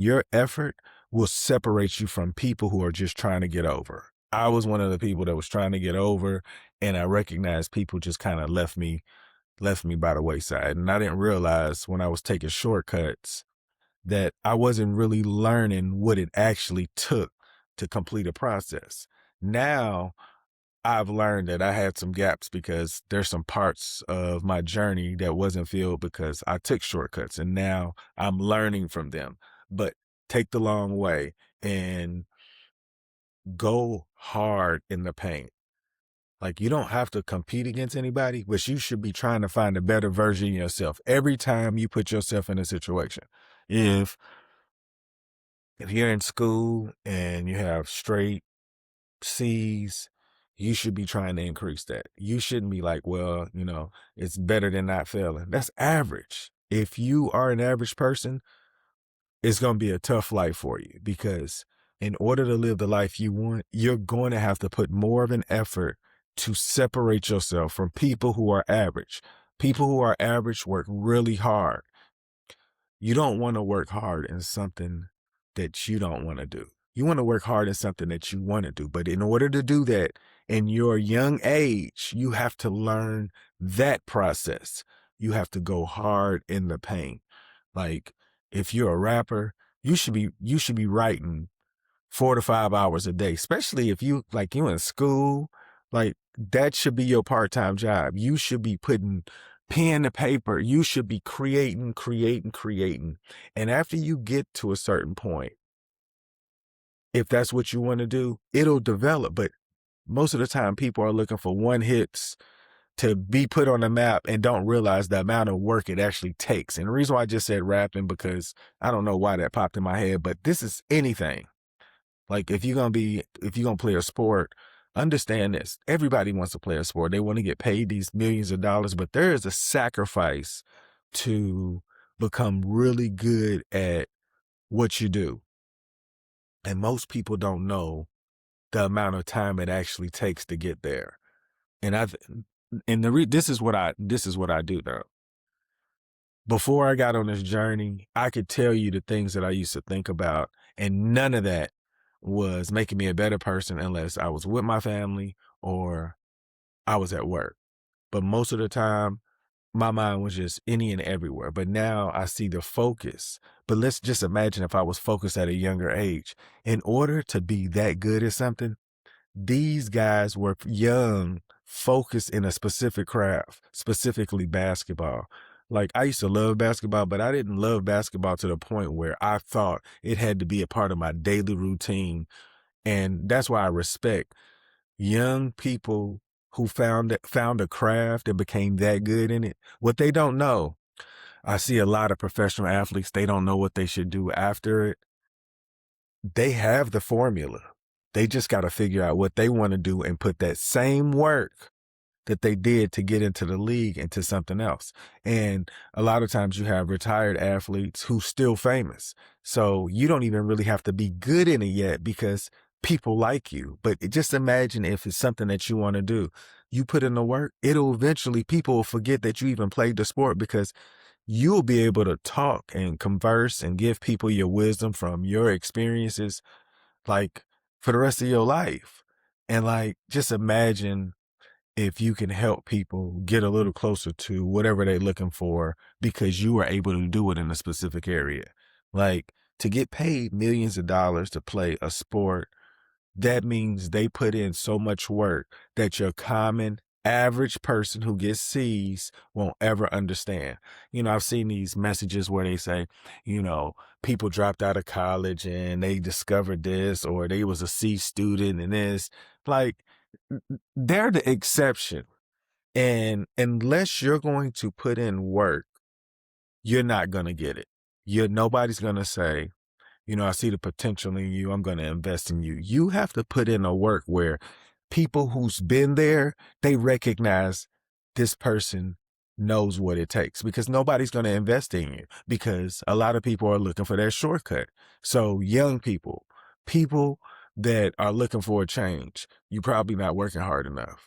Your effort will separate you from people who are just trying to get over. I was one of the people that was trying to get over, and I recognized people just kind of left me by the wayside. And I didn't realize when I was taking shortcuts that I wasn't really learning what it actually took to complete a process. Now I've learned that I had some gaps because there's some parts of my journey that wasn't filled because I took shortcuts, and now I'm learning from them. But take the long way and go hard in the paint. Like, you don't have to compete against anybody, but you should be trying to find a better version of yourself every time you put yourself in a situation. If if you're in school and you have straight C's, you should be trying to increase that. You shouldn't be like, well, it's better than not failing. That's average. If you are an average person, it's going to be a tough life for you because in order to live the life you want, you're going to have to put more of an effort to separate yourself from people who are average. People who are average work really hard. You don't want to work hard in something that you don't want to do. You want to work hard in something that you want to do. But in order to do that in your young age, you have to learn that process. You have to go hard in the paint. Like, if you're a rapper, you should be writing 4 to 5 hours a day, especially if you in school. Like, that should be your part-time job. You should be putting pen to paper. You should be creating, creating, creating. And after you get to a certain point, if that's what you want to do, it'll develop. But most of the time, people are looking for one hits to be put on the map and don't realize the amount of work it actually takes. And the reason why I just said rapping, because I don't know why that popped in my head, but this is anything. Like, if you're gonna play a sport, understand this. Everybody wants to play a sport. They want to get paid these millions of dollars, but there is a sacrifice to become really good at what you do. And most people don't know the amount of time it actually takes to get there. And this is what I do though. Before I got on this journey, I could tell you the things that I used to think about, and none of that was making me a better person unless I was with my family or I was at work. But most of the time, my mind was just any and everywhere. But now I see the focus. But let's just imagine if I was focused at a younger age. In order to be that good at something, these guys were young, focused in a specific craft, specifically basketball. Like, I used to love basketball, but I didn't love basketball to the point where I thought it had to be a part of my daily routine. And that's why I respect young people who found a craft and became that good in it. What they don't know, I see a lot of professional athletes, they don't know what they should do after it. They have the formula. They just got to figure out what they want to do and put that same work that they did to get into the league into something else. And a lot of times you have retired athletes who still famous. So you don't even really have to be good in it yet because people like you. But just imagine if it's something that you want to do. You put in the work, people will forget that you even played the sport because you'll be able to talk and converse and give people your wisdom from your experiences, like, for the rest of your life. And like, just imagine if you can help people get a little closer to whatever they're looking for because you are able to do it in a specific area. Like, to get paid millions of dollars to play a sport, that means they put in so much work that your common average person who gets C's won't ever understand. I've seen these messages where they say, people dropped out of college and they discovered this, or they was a C student and this. Like, they're the exception. And unless you're going to put in work, you're not going to get it. Nobody's going to say, I see the potential in you. I'm going to invest in you. You have to put in a work where people who's been there, they recognize this person knows what it takes, because nobody's going to invest in you because a lot of people are looking for that shortcut. So young people that are looking for a change, you're probably not working hard enough.